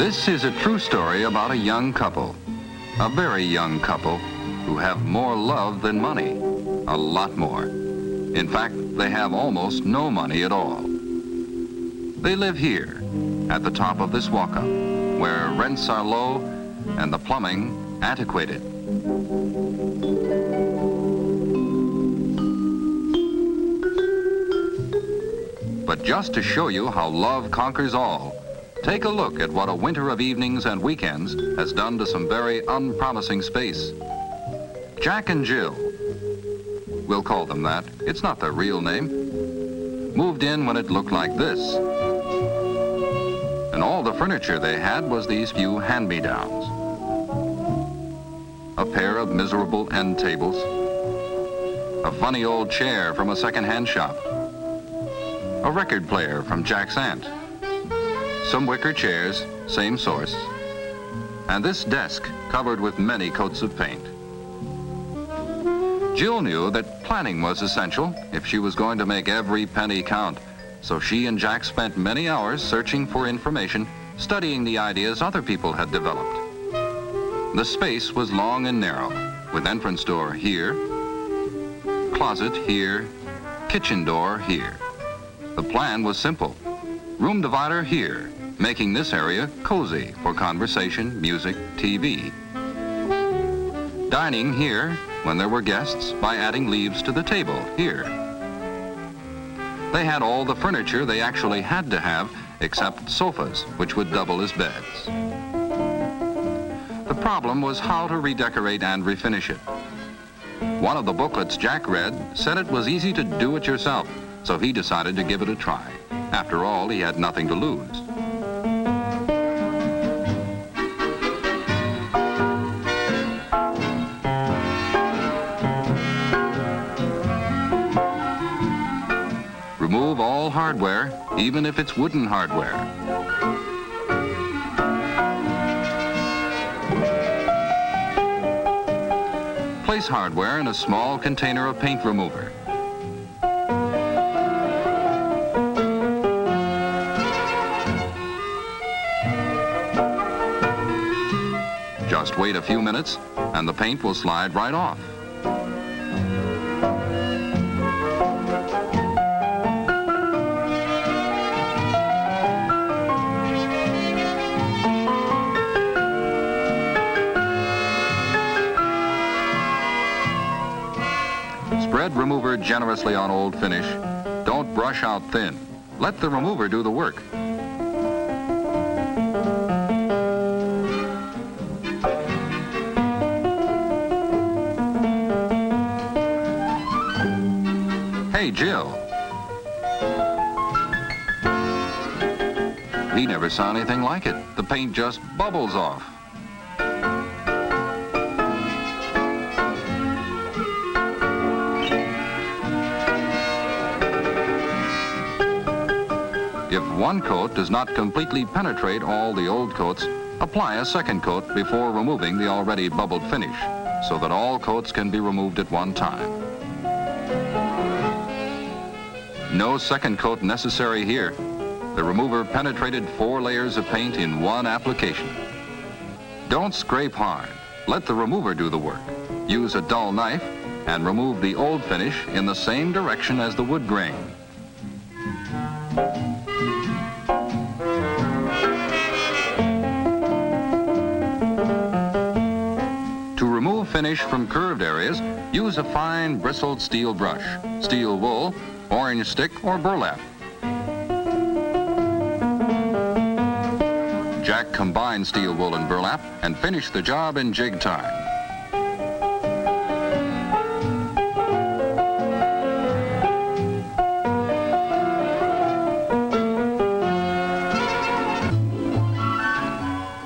This is a true story about a young couple, a very young couple, who have more love than money, a lot more. In fact, they have almost no money at all. They live here, at the top of this walk-up, where rents are low and the plumbing antiquated. But just to show you how love conquers all, take a look at what a winter of evenings and weekends has done to some very unpromising space. Jack and Jill, we'll call them that, it's not their real name, moved in when it looked like this. And all the furniture they had was these few hand-me-downs. A pair of miserable end tables, a funny old chair from a second-hand shop, a record player from Jack's aunt, some wicker chairs, same source, and this desk covered with many coats of paint. Jill knew that planning was essential if she was going to make every penny count, so she and Jack spent many hours searching for information, studying the ideas other people had developed. The space was long and narrow, with entrance door here, closet here, kitchen door here. The plan was simple. Room divider here, making this area cozy for conversation, music, TV. Dining here when there were guests by adding leaves to the table here. They had all the furniture they actually had to have except sofas, which would double as beds. The problem was how to redecorate and refinish it. One of the booklets Jack read said it was easy to do it yourself, so he decided to give it a try. After all, he had nothing to lose. Remove all hardware, even if it's wooden hardware. Place hardware in a small container of paint remover. Just wait a few minutes, and the paint will slide right off. Spread remover generously on old finish. Don't brush out thin. Let the remover do the work. Hey, Jill. He never saw anything like it. The paint just bubbles off. If one coat does not completely penetrate all the old coats, apply a second coat before removing the already bubbled finish, so that all coats can be removed at one time. No second coat necessary here. The remover penetrated 4 layers of paint in one application. Don't scrape hard. Let the remover do the work. Use a dull knife and remove the old finish in the same direction as the wood grain. To remove finish from curved areas, use a fine bristled steel brush, steel wool, orange stick, or burlap. Jack combined steel wool and burlap and finished the job in jig time.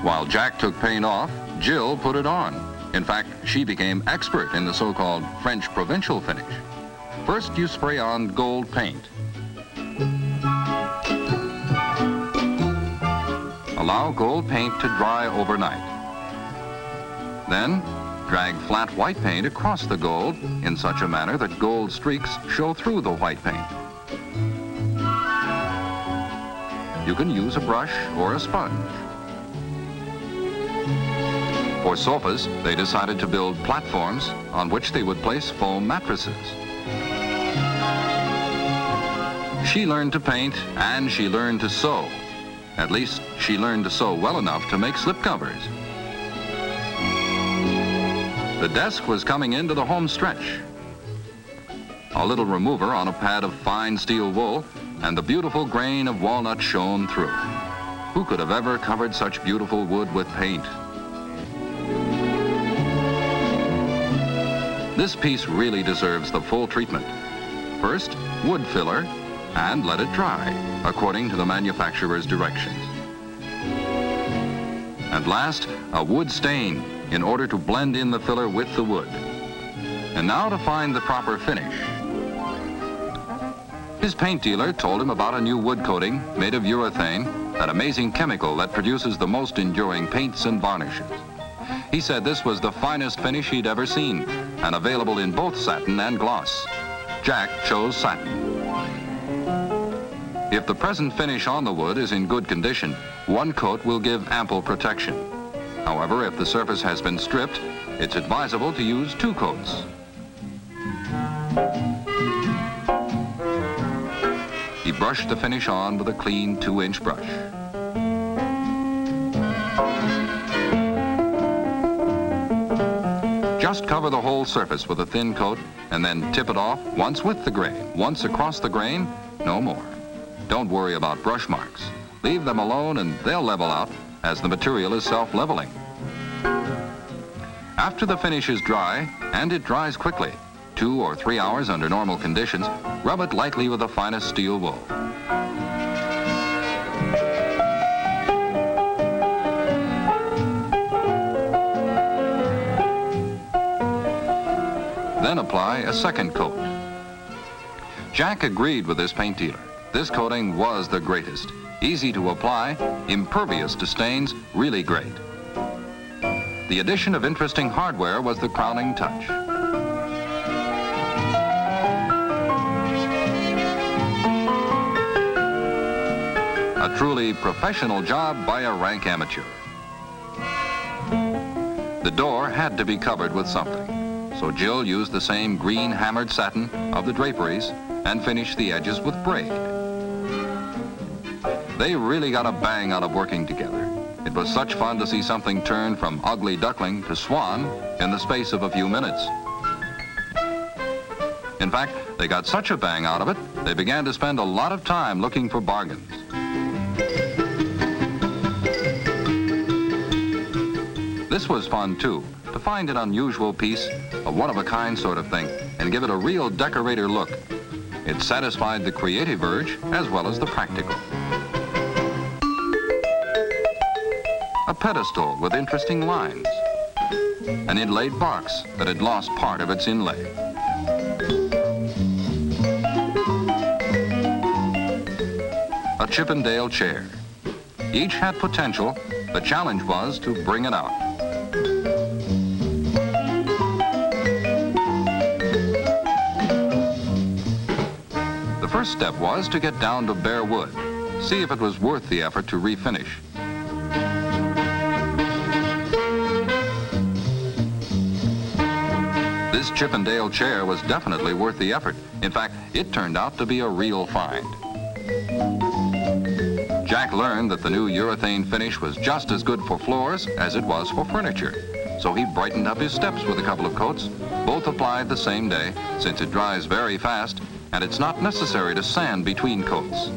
While Jack took paint off, Jill put it on. In fact, she became expert in the so-called French provincial finish. First, you spray on gold paint. Allow gold paint to dry overnight. Then, drag flat white paint across the gold in such a manner that gold streaks show through the white paint. You can use a brush or a sponge. For sofas, they decided to build platforms on which they would place foam mattresses. She learned to paint and she learned to sew. At least, she learned to sew well enough to make slipcovers. The desk was coming into the home stretch. A little remover on a pad of fine steel wool, and the beautiful grain of walnut shone through. Who could have ever covered such beautiful wood with paint? This piece really deserves the full treatment. First, wood filler, and let it dry, according to the manufacturer's directions. And last, a wood stain, in order to blend in the filler with the wood. And now to find the proper finish. His paint dealer told him about a new wood coating made of urethane, that amazing chemical that produces the most enduring paints and varnishes. He said this was the finest finish he'd ever seen, and available in both satin and gloss. Jack chose satin. If the present finish on the wood is in good condition, one coat will give ample protection. However, if the surface has been stripped, it's advisable to use 2 coats. He brushed the finish on with a clean 2-inch brush. Just cover the whole surface with a thin coat and then tip it off once with the grain. Once across the grain, no more. Don't worry about brush marks. Leave them alone and they'll level out, as the material is self-leveling. After the finish is dry, and it dries quickly, 2 or 3 hours under normal conditions, rub it lightly with the finest steel wool. Then apply a second coat. Jack agreed with this paint dealer. This coating was the greatest. Easy to apply, impervious to stains, really great. The addition of interesting hardware was the crowning touch. A truly professional job by a rank amateur. The door had to be covered with something, so Jill used the same green hammered satin of the draperies and finished the edges with braid. They really got a bang out of working together. It was such fun to see something turn from ugly duckling to swan in the space of a few minutes. In fact, they got such a bang out of it, they began to spend a lot of time looking for bargains. This was fun too, to find an unusual piece, a one-of-a-kind sort of thing, and give it a real decorator look. It satisfied the creative urge as well as the practical. A pedestal with interesting lines. An inlaid box that had lost part of its inlay. A Chippendale chair. Each had potential. The challenge was to bring it out. The first step was to get down to bare wood. See if it was worth the effort to refinish. This Chippendale chair was definitely worth the effort. In fact, it turned out to be a real find. Jack learned that the new urethane finish was just as good for floors as it was for furniture. So he brightened up his steps with a couple of coats, both applied the same day, since it dries very fast, and it's not necessary to sand between coats.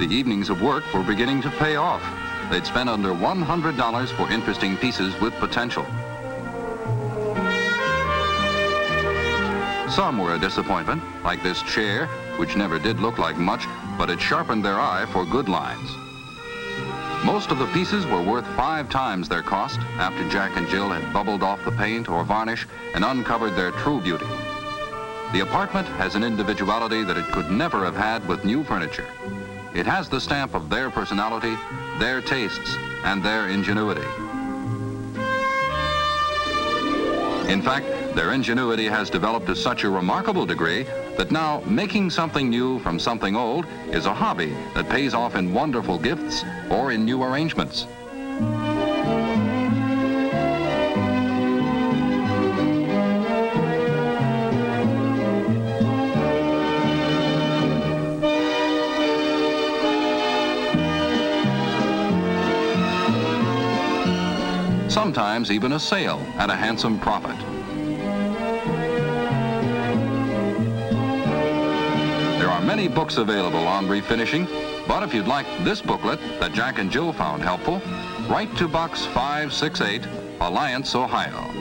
The evenings of work were beginning to pay off. They'd spent under $100 for interesting pieces with potential. Some were a disappointment, like this chair, which never did look like much, but it sharpened their eye for good lines. Most of the pieces were worth 5 times their cost after Jack and Jill had bubbled off the paint or varnish and uncovered their true beauty. The apartment has an individuality that it could never have had with new furniture. It has the stamp of their personality, their tastes, and their ingenuity. In fact, their ingenuity has developed to such a remarkable degree that now making something new from something old is a hobby that pays off in wonderful gifts or in new arrangements. Sometimes even a sale at a handsome profit. There are many books available on refinishing, but if you'd like this booklet that Jack and Jill found helpful, write to Box 568, Alliance, Ohio.